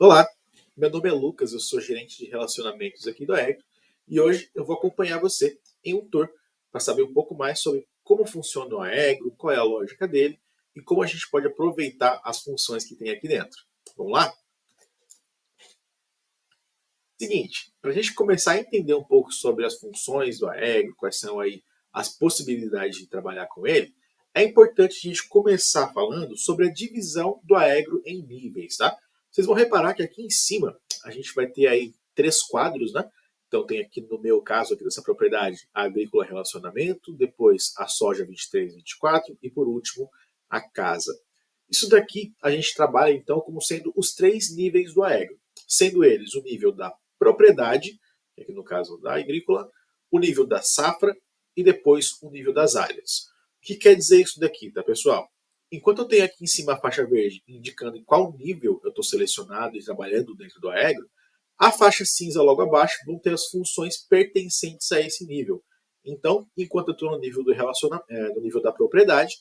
Olá, meu nome é Lucas, eu sou gerente de relacionamentos aqui do Aegro e hoje eu vou acompanhar você em um tour para saber um pouco mais sobre como funciona o Aegro, qual é a lógica dele e como a gente pode aproveitar as funções que tem aqui dentro. Vamos lá? Seguinte, para a gente começar a entender um pouco sobre as funções do Aegro, quais são aí as possibilidades de trabalhar com ele, é importante a gente começar falando sobre a divisão do Aegro em níveis, tá? Vocês vão reparar que aqui em cima a gente vai ter aí três quadros, né? Então tem aqui no meu caso aqui dessa propriedade a agrícola relacionamento, depois a soja 23 e 24 e por último a casa. Isso daqui a gente trabalha então como sendo os três níveis do Aegro, sendo eles o nível da propriedade, aqui no caso da agrícola, o nível da safra e depois o nível das áreas. O que quer dizer isso daqui, tá, pessoal? Enquanto eu tenho aqui em cima a faixa verde indicando em qual nível eu estou selecionado e trabalhando dentro do Aegro, a faixa cinza logo abaixo vão ter as funções pertencentes a esse nível. Então, enquanto eu estou no nível no nível da propriedade,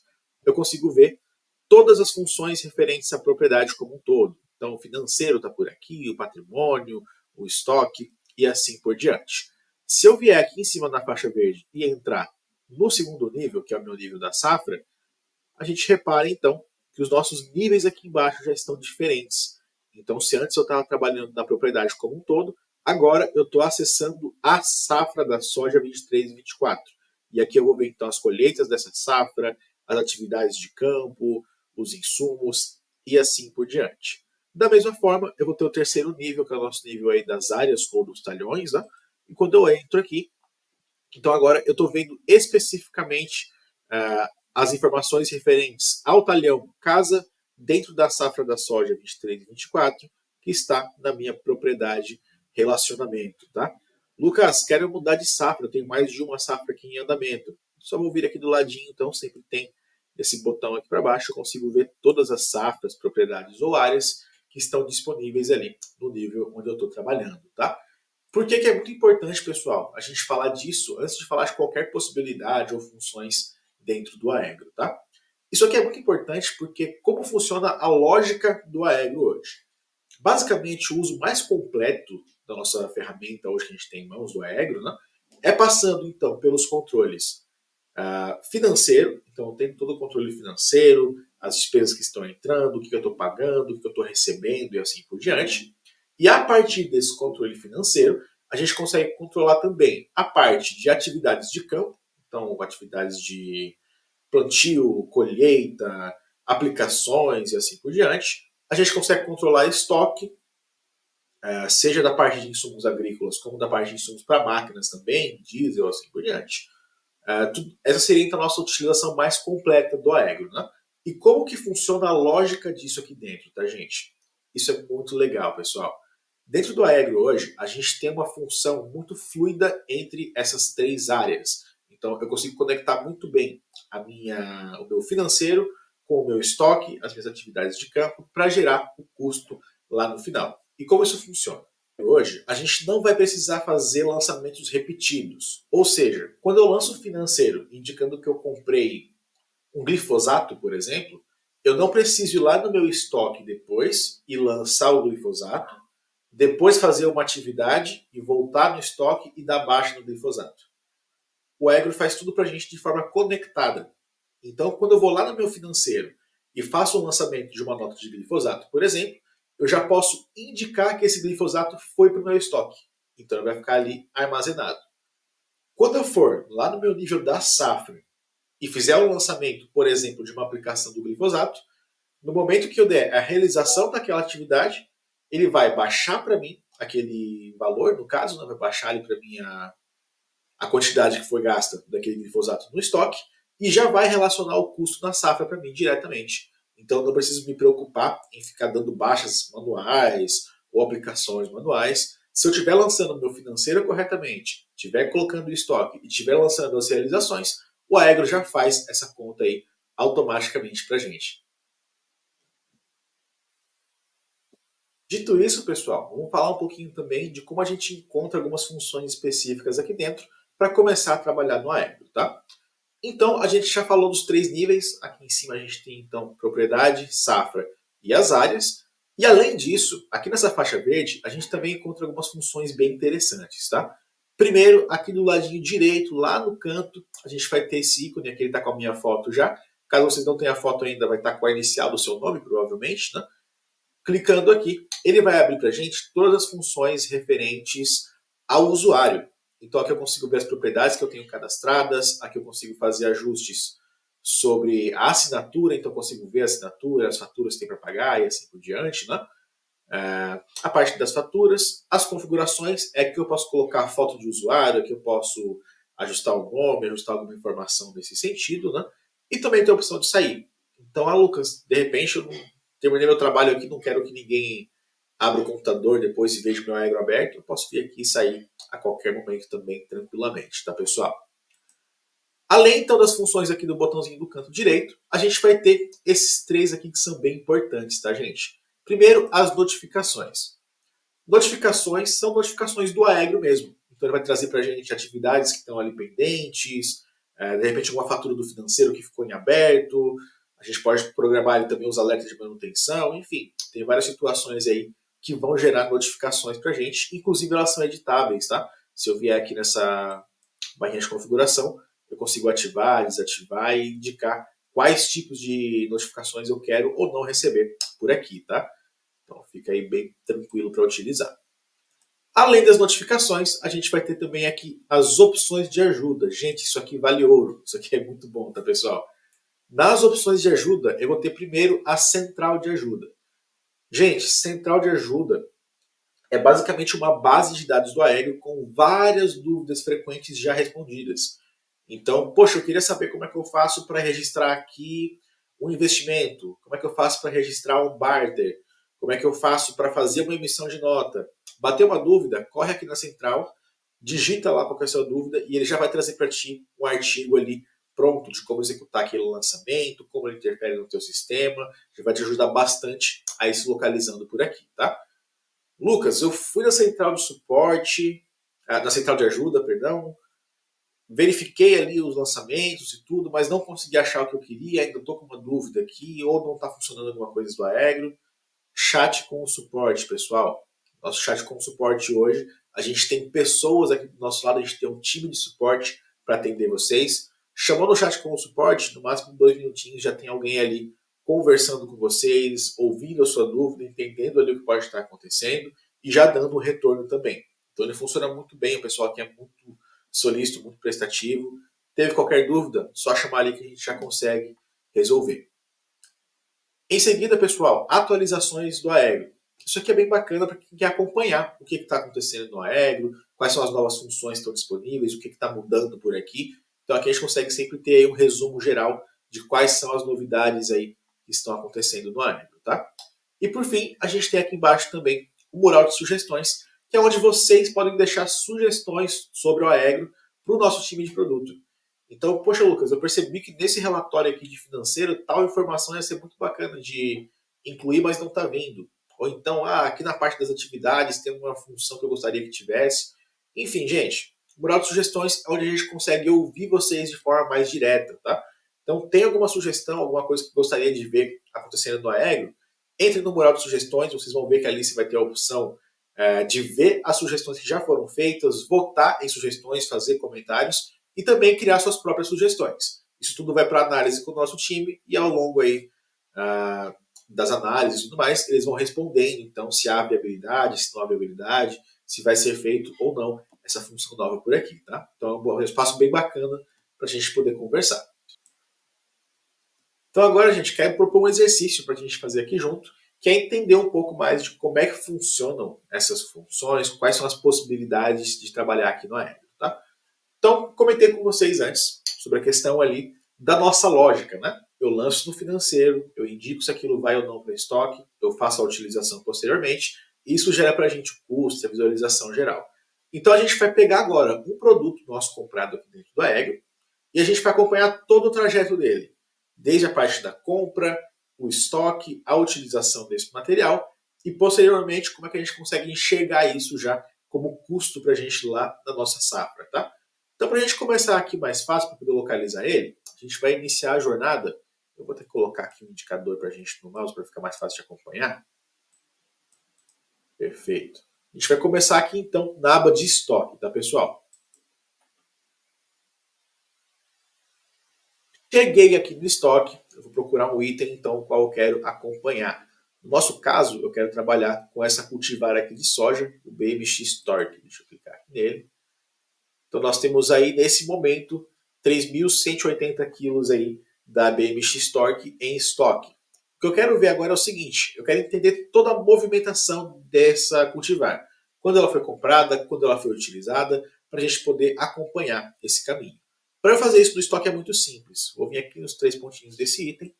eu consigo ver todas as funções referentes à propriedade como um todo. Então, o financeiro está por aqui, o patrimônio, o estoque e assim por diante. Se eu vier aqui em cima na faixa verde e entrar no segundo nível, que é o meu nível da safra, a gente repara então que os nossos níveis aqui embaixo já estão diferentes. Então, se antes eu estava trabalhando na propriedade como um todo, agora eu estou acessando a safra da soja 23 e 24. E aqui eu vou ver então as colheitas dessa safra, as atividades de campo, os insumos e assim por diante. Da mesma forma, eu vou ter o terceiro nível, que é o nosso nível aí das áreas ou dos talhões, né? E quando eu entro aqui, então agora eu estou vendo especificamente as informações referentes ao talhão casa dentro da safra da soja 23 e 24, que está na minha propriedade relacionamento. Tá? Lucas, quero mudar de safra, eu tenho mais de uma safra aqui em andamento. Só vou vir aqui do ladinho, então sempre tem esse botão aqui para baixo, eu consigo ver todas as safras, propriedades ou áreas que estão disponíveis ali no nível onde eu estou trabalhando. Tá? Por que é muito importante, pessoal, a gente falar disso antes de falar de qualquer possibilidade ou funções dentro do Aegro, tá? Isso aqui é muito importante porque como funciona a lógica do Aegro hoje? Basicamente, o uso mais completo da nossa ferramenta hoje que a gente tem em mãos do Aegro, né, é passando então pelos controles financeiro, então eu tenho todo o controle financeiro, as despesas que estão entrando, o que eu estou pagando, o que eu estou recebendo e assim por diante. E a partir desse controle financeiro, a gente consegue controlar também a parte de atividades de campo, então atividades de plantio, colheita, aplicações e assim por diante. A gente consegue controlar estoque, seja da parte de insumos agrícolas como da parte de insumos para máquinas também, diesel, assim por diante. Essa seria então a nossa utilização mais completa do Aegro, né? E como que funciona a lógica disso aqui dentro, tá, gente? Isso é muito legal, pessoal. Dentro do Aegro hoje, a gente tem uma função muito fluida entre essas três áreas. Então, eu consigo conectar muito bem o meu financeiro com o meu estoque, as minhas atividades de campo, para gerar o custo lá no final. E como isso funciona? Hoje, a gente não vai precisar fazer lançamentos repetidos. Ou seja, quando eu lanço um financeiro indicando que eu comprei um glifosato, por exemplo, eu não preciso ir lá no meu estoque depois e lançar o glifosato, depois fazer uma atividade e voltar no estoque e dar baixa no glifosato. O Aegro faz tudo para a gente de forma conectada. Então, quando eu vou lá no meu financeiro e faço o lançamento de uma nota de glifosato, por exemplo, eu já posso indicar que esse glifosato foi para o meu estoque. Então, ele vai ficar ali armazenado. Quando eu for lá no meu nível da safra e fizer o lançamento, por exemplo, de uma aplicação do glifosato, no momento que eu der a realização daquela atividade, ele vai baixar para mim aquele valor, no caso, né, vai baixar ali para mim a quantidade que foi gasta daquele glifosato no estoque e já vai relacionar o custo na safra para mim diretamente. Então não preciso me preocupar em ficar dando baixas manuais ou aplicações manuais. Se eu estiver lançando o meu financeiro corretamente, estiver colocando o estoque e estiver lançando as realizações, o Aegro já faz essa conta aí automaticamente para a gente. Dito isso, pessoal, vamos falar um pouquinho também de como a gente encontra algumas funções específicas aqui dentro para começar a trabalhar no Aegro, tá? Então, a gente já falou dos três níveis. Aqui em cima a gente tem, então, propriedade, safra e as áreas. E além disso, aqui nessa faixa verde, a gente também encontra algumas funções bem interessantes, tá? Primeiro, aqui do ladinho direito, lá no canto, a gente vai ter esse ícone, aqui ele está com a minha foto já. Caso vocês não tenham a foto ainda, vai estar com a inicial do seu nome, provavelmente, né? Clicando aqui, ele vai abrir para a gente todas as funções referentes ao usuário. Então aqui eu consigo ver as propriedades que eu tenho cadastradas, aqui eu consigo fazer ajustes sobre a assinatura, então eu consigo ver a assinatura, as faturas que tem para pagar e assim por diante, né? A parte das faturas, as configurações, é que eu posso colocar a foto de usuário, que eu posso ajustar o nome, ajustar alguma informação nesse sentido, né? E também tem a opção de sair. Então, Lucas, de repente eu não terminei meu trabalho aqui, não quero que ninguém abra o computador depois e veja o meu Aegro aberto, eu posso vir aqui e sair a qualquer momento também, tranquilamente, tá, pessoal? Além, então, das funções aqui do botãozinho do canto direito, a gente vai ter esses três aqui que são bem importantes, tá, gente? Primeiro, as notificações. Notificações são notificações do Aegro mesmo. Então ele vai trazer para a gente atividades que estão ali pendentes, de repente alguma fatura do financeiro que ficou em aberto, a gente pode programar ali também os alertas de manutenção, enfim, tem várias situações aí que vão gerar notificações para a gente, inclusive elas são editáveis, tá? Se eu vier aqui nessa barrinha de configuração, eu consigo ativar, desativar e indicar quais tipos de notificações eu quero ou não receber por aqui, tá? Então fica aí bem tranquilo para utilizar. Além das notificações, a gente vai ter também aqui as opções de ajuda. Gente, isso aqui vale ouro. Isso aqui é muito bom, tá, pessoal? Nas opções de ajuda, eu vou ter primeiro a central de ajuda. Gente, central de ajuda é basicamente uma base de dados do Aegro com várias dúvidas frequentes já respondidas. Então, poxa, eu queria saber como é que eu faço para registrar aqui um investimento, como é que eu faço para registrar um barter, como é que eu faço para fazer uma emissão de nota. Bateu uma dúvida, corre aqui na central, digita lá qual é a sua dúvida e ele já vai trazer para ti um artigo ali pronto de como executar aquele lançamento, como ele interfere no teu sistema, já vai te ajudar bastante a ir se localizando por aqui, tá? Lucas, eu fui na central de suporte, na central de ajuda, perdão, verifiquei ali os lançamentos e tudo, mas não consegui achar o que eu queria, ainda estou com uma dúvida aqui, ou não está funcionando alguma coisa do Aegro. Chat com o suporte, pessoal. Nosso chat com o suporte hoje, a gente tem pessoas aqui do nosso lado, a gente tem um time de suporte para atender vocês. Chamando o chat com o suporte, no máximo 2 minutinhos já tem alguém ali conversando com vocês, ouvindo a sua dúvida, entendendo ali o que pode estar acontecendo e já dando um retorno também. Então ele funciona muito bem, o pessoal aqui é muito solícito, muito prestativo. Teve qualquer dúvida, só chamar ali que a gente já consegue resolver. Em seguida, pessoal, atualizações do Aegro. Isso aqui é bem bacana para quem quer acompanhar o que está acontecendo no Aegro, quais são as novas funções que estão disponíveis, o que está mudando por aqui. Então aqui a gente consegue sempre ter um resumo geral de quais são as novidades aí que estão acontecendo no Aegro, tá? E por fim, a gente tem aqui embaixo também o mural de sugestões, que é onde vocês podem deixar sugestões sobre o Aegro para o nosso time de produto. Então, poxa, Lucas, eu percebi que nesse relatório aqui de financeiro, tal informação ia ser muito bacana de incluir, mas não está vindo. Ou então, aqui na parte das atividades tem uma função que eu gostaria que tivesse. Enfim, gente, o mural de sugestões é onde a gente consegue ouvir vocês de forma mais direta, tá? Então, tem alguma sugestão, alguma coisa que gostaria de ver acontecendo no Aegro? Entre no mural de sugestões, vocês vão ver que ali você vai ter a opção de ver as sugestões que já foram feitas, votar em sugestões, fazer comentários e também criar suas próprias sugestões. Isso tudo vai para análise com o nosso time e ao longo aí das análises e tudo mais, eles vão respondendo, então, se há viabilidade, se não há viabilidade, se vai ser feito ou não essa função nova por aqui, tá? Então é um espaço bem bacana para a gente poder conversar. Então agora a gente quer propor um exercício para a gente fazer aqui junto, que é entender um pouco mais de como é que funcionam essas funções, quais são as possibilidades de trabalhar aqui no Aegro, tá? Então, comentei com vocês antes sobre a questão ali da nossa lógica, né? Eu lanço no financeiro, eu indico se aquilo vai ou não para estoque, eu faço a utilização posteriormente, e isso gera para a gente o custo, a visualização geral. Então a gente vai pegar agora um produto nosso comprado aqui dentro do Aegro e a gente vai acompanhar todo o trajeto dele, desde a parte da compra, o estoque, a utilização desse material e posteriormente como é que a gente consegue enxergar isso já como custo para a gente lá na nossa safra, tá? Então, para a gente começar aqui mais fácil, para poder localizar ele, a gente vai iniciar a jornada. Eu vou ter que colocar aqui um indicador para a gente no mouse, para ficar mais fácil de acompanhar. Perfeito. A gente vai começar aqui então na aba de estoque, tá pessoal? Cheguei aqui no estoque, eu vou procurar um item então qual eu quero acompanhar. No nosso caso, eu quero trabalhar com essa cultivar aqui de soja, o BMX Torque. Deixa eu clicar aqui nele. Então nós temos aí nesse momento 3.180 quilos aí da BMX Torque em estoque. O que eu quero ver agora é o seguinte, eu quero entender toda a movimentação dessa cultivar. Quando ela foi comprada, quando ela foi utilizada, para a gente poder acompanhar esse caminho. Para eu fazer isso no estoque é muito simples. Vou vir aqui nos três pontinhos desse item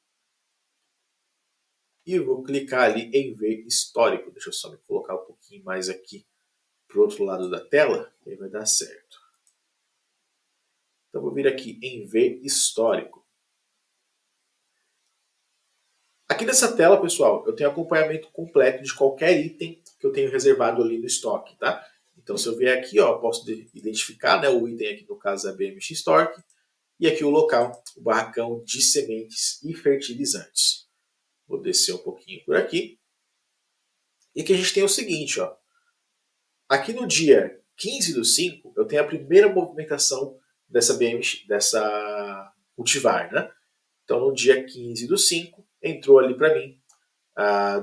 e vou clicar ali em ver histórico. Deixa eu só me colocar um pouquinho mais aqui para o outro lado da tela, e aí vai dar certo. Então vou vir aqui em ver histórico. Aqui nessa tela, pessoal, eu tenho acompanhamento completo de qualquer item que eu tenho reservado ali no estoque, tá? Então se eu vier aqui, ó, eu posso identificar, né, o item aqui no caso é BMX Torque, e aqui o local, o barracão de sementes e fertilizantes. Vou descer um pouquinho por aqui. E aqui a gente tem o seguinte, ó. Aqui no dia 15/5, eu tenho a primeira movimentação dessa BMX, dessa cultivar, né? Então no dia 15/5, entrou ali para mim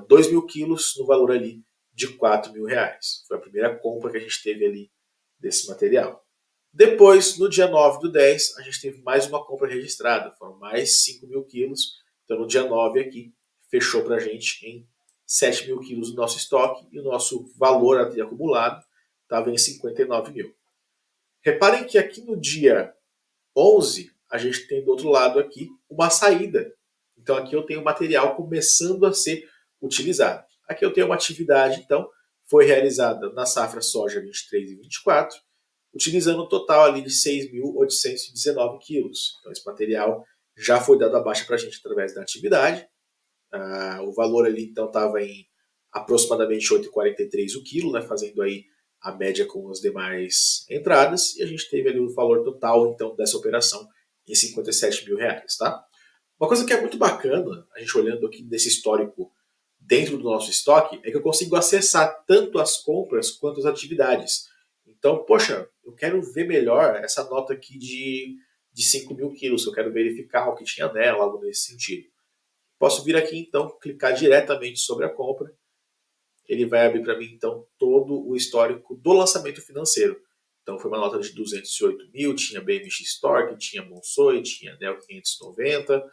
2.000 quilos no valor ali de R$ 4.000. Foi a primeira compra que a gente teve ali desse material. Depois, no dia 9/10, a gente teve mais uma compra registrada, foram mais 5.000 quilos. Então, no dia 9 aqui, fechou para a gente em 7.000 quilos no nosso estoque e o nosso valor acumulado estava em 59 mil. Reparem que aqui no dia 11, a gente tem do outro lado aqui uma saída. Então, aqui eu tenho material começando a ser utilizado. Aqui eu tenho uma atividade, então, foi realizada na safra soja 23 e 24, utilizando um total ali de 6.819 quilos. Então, esse material já foi dado a baixa para a gente através da atividade. O valor ali, então, estava em aproximadamente 8,43 o quilo, né, fazendo aí a média com as demais entradas. E a gente teve ali o valor total, então, dessa operação em 57 mil reais, tá? Uma coisa que é muito bacana, a gente olhando aqui nesse histórico dentro do nosso estoque, é que eu consigo acessar tanto as compras quanto as atividades. Então, poxa, eu quero ver melhor essa nota aqui de 5.000 quilos, eu quero verificar o que tinha nela, algo nesse sentido. Posso vir aqui, então, clicar diretamente sobre a compra. Ele vai abrir para mim, então, todo o histórico do lançamento financeiro. Então, foi uma nota de 208 mil, tinha BMX Torque, tinha Monsoi, tinha Neo 590.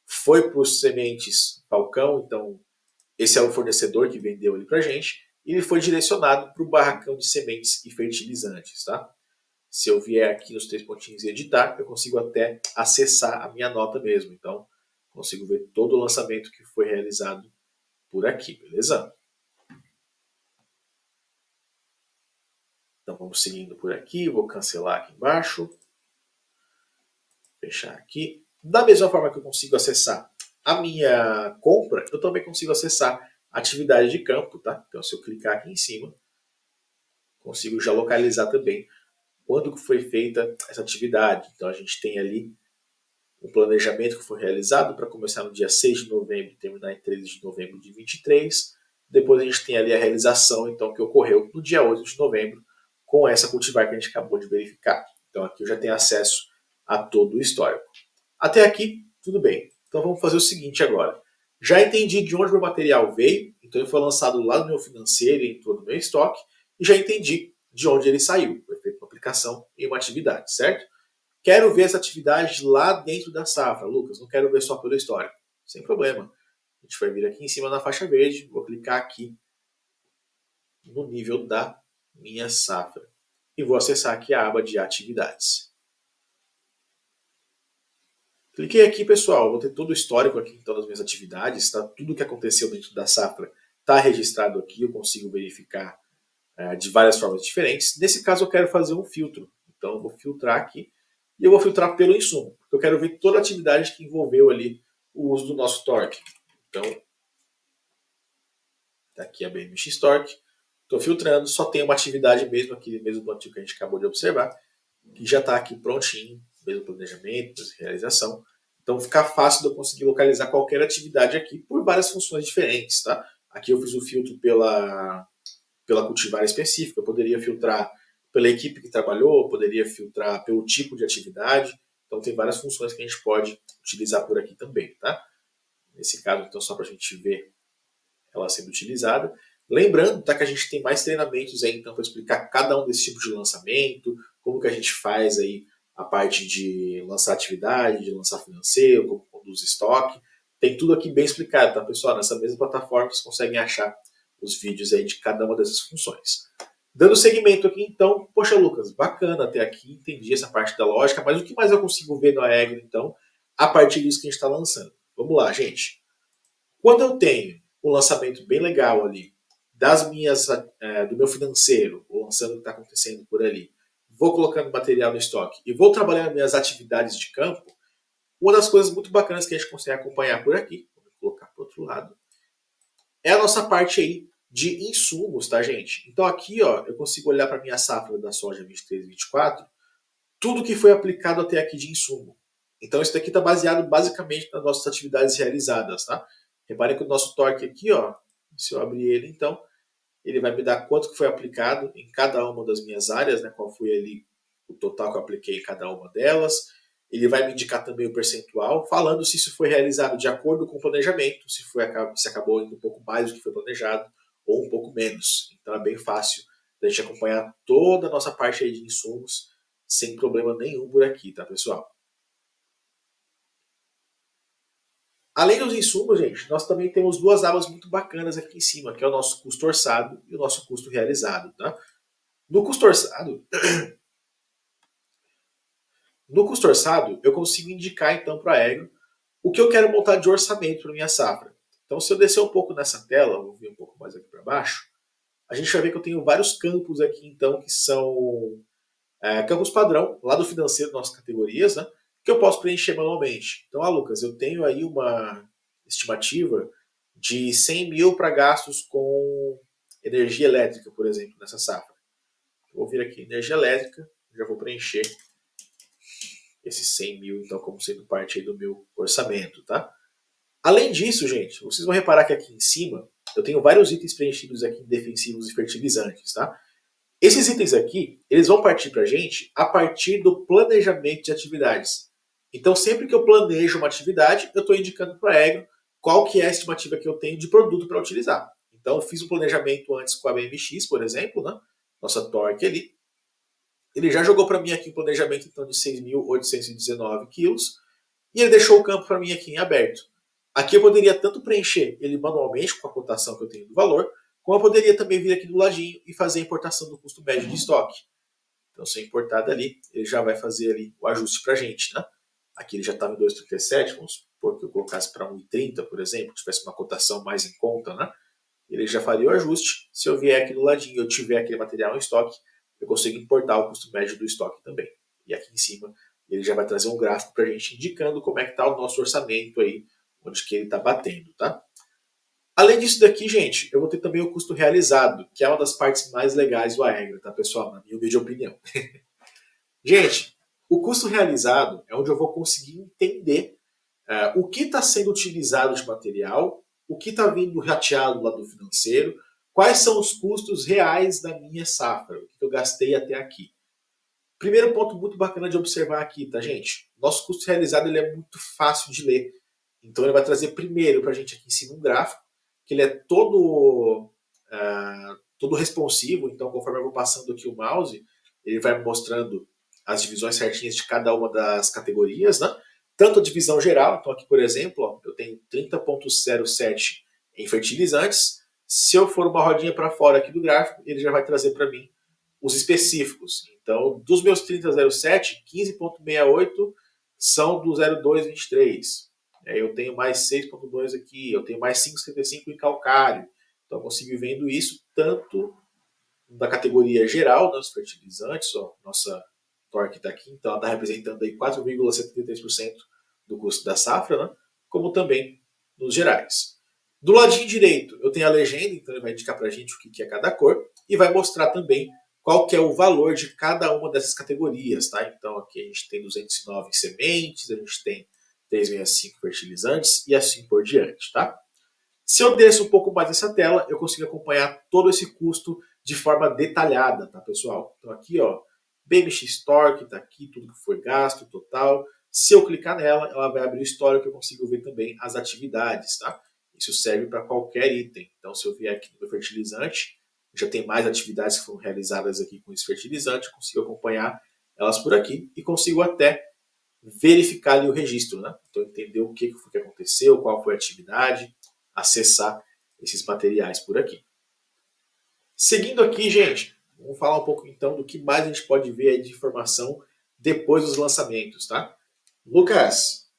Foi para os sementes Falcão, então esse é o fornecedor que vendeu ele para a gente. E ele foi direcionado para o barracão de sementes e fertilizantes, tá? Se eu vier aqui nos três pontinhos e editar, eu consigo até acessar a minha nota mesmo. Então, consigo ver todo o lançamento que foi realizado por aqui, beleza? Então, vamos seguindo por aqui. Vou cancelar aqui embaixo. Fechar aqui. Da mesma forma que eu consigo acessar a minha compra, eu também consigo acessar a atividade de campo, tá? Então, se eu clicar aqui em cima, consigo já localizar também quando que foi feita essa atividade. Então, a gente tem ali um planejamento que foi realizado para começar no dia 6 de novembro e terminar em 13 de novembro de 23. Depois a gente tem ali a realização, então, que ocorreu no dia 8 de novembro com essa cultivar que a gente acabou de verificar. Então, aqui eu já tenho acesso a todo o histórico. Até aqui, tudo bem. Então, vamos fazer o seguinte agora. Já entendi de onde o meu material veio, então ele foi lançado lá no meu financeiro e entrou no meu estoque, e já entendi de onde ele saiu. Foi feita uma aplicação em uma atividade, certo? Quero ver essa atividade lá dentro da safra, Lucas, não quero ver só pelo histórico. Sem problema. A gente vai vir aqui em cima na faixa verde, vou clicar aqui no nível da minha safra. E vou acessar aqui a aba de atividades. Cliquei aqui, pessoal, vou ter todo o histórico aqui então das minhas atividades, tá? Tudo o que aconteceu dentro da safra está registrado aqui, eu consigo verificar de várias formas diferentes. Nesse caso, eu quero fazer um filtro. Então, eu vou filtrar aqui e eu vou filtrar pelo insumo, porque eu quero ver toda a atividade que envolveu ali o uso do nosso torque. Então, tá aqui a BMX Torque. Estou filtrando, só tem uma atividade mesmo, aqui mesmo do antigo que a gente acabou de observar, que já está aqui prontinho, mesmo planejamento, mesmo realização. Então fica fácil de eu conseguir localizar qualquer atividade aqui por várias funções diferentes, tá? Aqui eu fiz o filtro pela cultivar específica, eu poderia filtrar pela equipe que trabalhou, poderia filtrar pelo tipo de atividade. Então tem várias funções que a gente pode utilizar por aqui também, tá? Nesse caso, então, só para a gente ver ela sendo utilizada. Lembrando, tá, que a gente tem mais treinamentos aí, então, para explicar cada um desses tipos de lançamento, como que a gente faz aí a parte de lançar atividade, de lançar financeiro, como conduz estoque. Tem tudo aqui bem explicado, tá, pessoal? Nessa mesma plataforma vocês conseguem achar os vídeos aí de cada uma dessas funções. Dando seguimento aqui, então, poxa, Lucas, bacana até aqui, entendi essa parte da lógica, mas o que mais eu consigo ver no Aegro, então, a partir disso que a gente está lançando? Vamos lá, gente. Quando eu tenho um lançamento bem legal ali, do meu financeiro, lançando o que está acontecendo por ali, vou colocando material no estoque e vou trabalhando minhas atividades de campo, uma das coisas muito bacanas que a gente consegue acompanhar por aqui, vou colocar para o outro lado, é a nossa parte aí de insumos, tá, gente? Então aqui, ó, eu consigo olhar para minha safra da soja 23 e 24, tudo que foi aplicado até aqui de insumo. Então isso daqui está baseado basicamente nas nossas atividades realizadas, tá? Reparem que o nosso torque aqui, ó, se eu abrir ele, então, ele vai me dar quanto que foi aplicado em cada uma das minhas áreas, né? Qual foi ali o total que eu apliquei em cada uma delas. Ele vai me indicar também o percentual, falando se isso foi realizado de acordo com o planejamento, se acabou indo um pouco mais do que foi planejado ou um pouco menos. Então é bem fácil da gente acompanhar toda a nossa parte aí de insumos sem problema nenhum por aqui, tá, pessoal? Além dos insumos, gente, nós também temos duas abas muito bacanas aqui em cima, que é o nosso custo orçado e o nosso custo realizado, tá? No custo orçado, no custo orçado, eu consigo indicar então para a Aegro o que eu quero montar de orçamento para minha safra. Então, se eu descer um pouco nessa tela, vou vir um pouco mais aqui para baixo, a gente vai ver que eu tenho vários campos aqui, então, que são campos padrão, lá do financeiro, nossas categorias, né? Que eu posso preencher manualmente. Então, Lucas, eu tenho aí uma estimativa de 100 mil para gastos com energia elétrica, por exemplo, nessa safra. Eu vou vir aqui, energia elétrica, já vou preencher esses 100 mil, então, como sendo parte aí do meu orçamento, tá? Além disso, gente, vocês vão reparar que aqui em cima eu tenho vários itens preenchidos aqui em defensivos e fertilizantes, tá? Esses itens aqui, eles vão partir para a gente a partir do planejamento de atividades. Então, sempre que eu planejo uma atividade, eu estou indicando para a Aegro qual que é a estimativa que eu tenho de produto para utilizar. Então, eu fiz um planejamento antes com a BMX, por exemplo, né? Nossa torque ali. Ele já jogou para mim aqui um planejamento então, de 6.819 quilos e ele deixou o campo para mim aqui em aberto. Aqui eu poderia tanto preencher ele manualmente com a cotação que eu tenho do valor, como eu poderia também vir aqui do ladinho e fazer a importação do custo médio de estoque. Então, se eu importar dali, ele já vai fazer ali o ajuste para a gente, né? Aqui ele já estava em 2,37, vamos supor que eu colocasse para 1,30, por exemplo, tivesse uma cotação mais em conta, né? Ele já faria o ajuste. Se eu vier aqui do ladinho e eu tiver aquele material em estoque, eu consigo importar o custo médio do estoque também. E aqui em cima, ele já vai trazer um gráfico para a gente indicando como é que está o nosso orçamento aí, onde que ele está batendo, tá? Além disso daqui, gente, eu vou ter também o custo realizado, que é uma das partes mais legais do Aegro, tá, pessoal? Na minha humilde opinião. Gente, o custo realizado é onde eu vou conseguir entender o que está sendo utilizado de material, o que está vindo rateado lá do financeiro, quais são os custos reais da minha safra, o que eu gastei até aqui. Primeiro ponto muito bacana de observar aqui, tá, gente? Nosso custo realizado ele é muito fácil de ler. Então ele vai trazer primeiro para a gente aqui em cima um gráfico, que ele é todo responsivo, então conforme eu vou passando aqui o mouse, ele vai mostrando as divisões certinhas de cada uma das categorias, né? Tanto a divisão geral, então aqui por exemplo, ó, eu tenho 30,07 em fertilizantes. Se eu for uma rodinha para fora aqui do gráfico, ele já vai trazer para mim os específicos. Então, dos meus 30,07, 15,68 são do 0223. Eu tenho mais 6,2 aqui, eu tenho mais 5,75 em calcário. Então, eu consigo ir vendo isso tanto da categoria geral dos fertilizantes, ó, nossa torque está aqui, então ela está representando aí 4,73% do custo da safra, né? Como também nos gerais. Do ladinho direito, eu tenho a legenda, então ele vai indicar para a gente o que é cada cor e vai mostrar também qual que é o valor de cada uma dessas categorias, tá? Então aqui a gente tem 209 sementes, a gente tem 365 fertilizantes e assim por diante, tá? Se eu desço um pouco mais essa tela, eu consigo acompanhar todo esse custo de forma detalhada, tá, pessoal? Então aqui, ó, BMX Torque, tá aqui tudo que foi gasto, total. Se eu clicar nela, ela vai abrir o histórico, eu consigo ver também as atividades, tá? Isso serve para qualquer item. Então, se eu vier aqui no meu fertilizante, já tem mais atividades que foram realizadas aqui com esse fertilizante, eu consigo acompanhar elas por aqui e consigo até verificar ali o registro, né? Então, entender o que foi que aconteceu, qual foi a atividade, acessar esses materiais por aqui. Seguindo aqui, gente, vamos falar um pouco então do que mais a gente pode ver aí de informação depois dos lançamentos, tá? Lucas,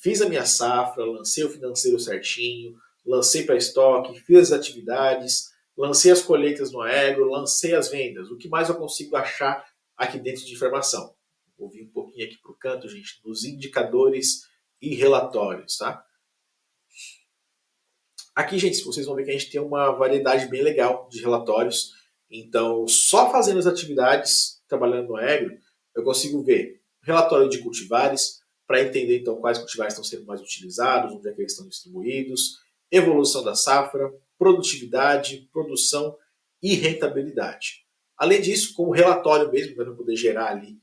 fiz a minha safra, lancei o financeiro certinho, lancei para estoque, fiz as atividades, lancei as colheitas no Aegro, lancei as vendas. O que mais eu consigo achar aqui dentro de informação? Vou vir um pouquinho aqui para o canto, gente, nos indicadores e relatórios, tá? Aqui, gente, vocês vão ver que a gente tem uma variedade bem legal de relatórios. Então, só fazendo as atividades, trabalhando no Aegro, eu consigo ver relatório de cultivares, para entender então quais cultivares estão sendo mais utilizados, onde é que eles estão distribuídos, evolução da safra, produtividade, produção e rentabilidade. Além disso, como relatório mesmo, para eu poder gerar ali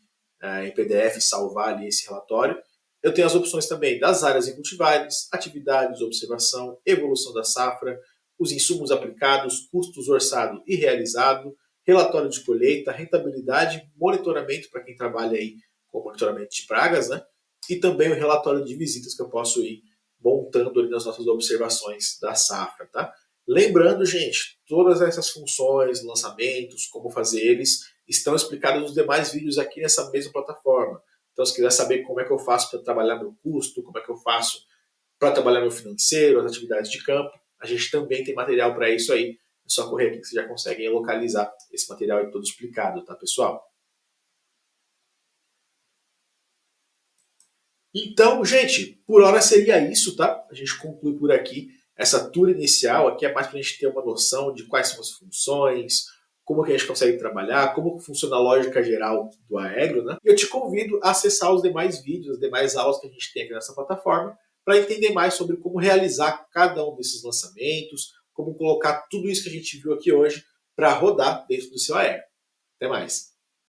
em PDF, salvar ali esse relatório, eu tenho as opções também das áreas em cultivares, atividades, observação, evolução da safra, os insumos aplicados, custos orçado e realizado, relatório de colheita, rentabilidade, monitoramento para quem trabalha aí com monitoramento de pragas, né? E também o relatório de visitas que eu posso ir montando ali nas nossas observações da safra, tá? Lembrando, gente, todas essas funções, lançamentos, como fazer eles, estão explicados nos demais vídeos aqui nessa mesma plataforma. Então, se quiser saber como é que eu faço para trabalhar meu custo, como é que eu faço para trabalhar meu financeiro, as atividades de campo, a gente também tem material para isso aí. É só correr aqui que vocês já conseguem localizar esse material aí todo explicado, tá, pessoal? Então, gente, por hora seria isso, tá? A gente conclui por aqui. Essa tour inicial aqui é mais para a gente ter uma noção de quais são as funções, como que a gente consegue trabalhar, como funciona a lógica geral do Aegro, né? E eu te convido a acessar os demais vídeos, as demais aulas que a gente tem aqui nessa plataforma, para entender mais sobre como realizar cada um desses lançamentos, como colocar tudo isso que a gente viu aqui hoje para rodar dentro do seu Aegro. Até mais!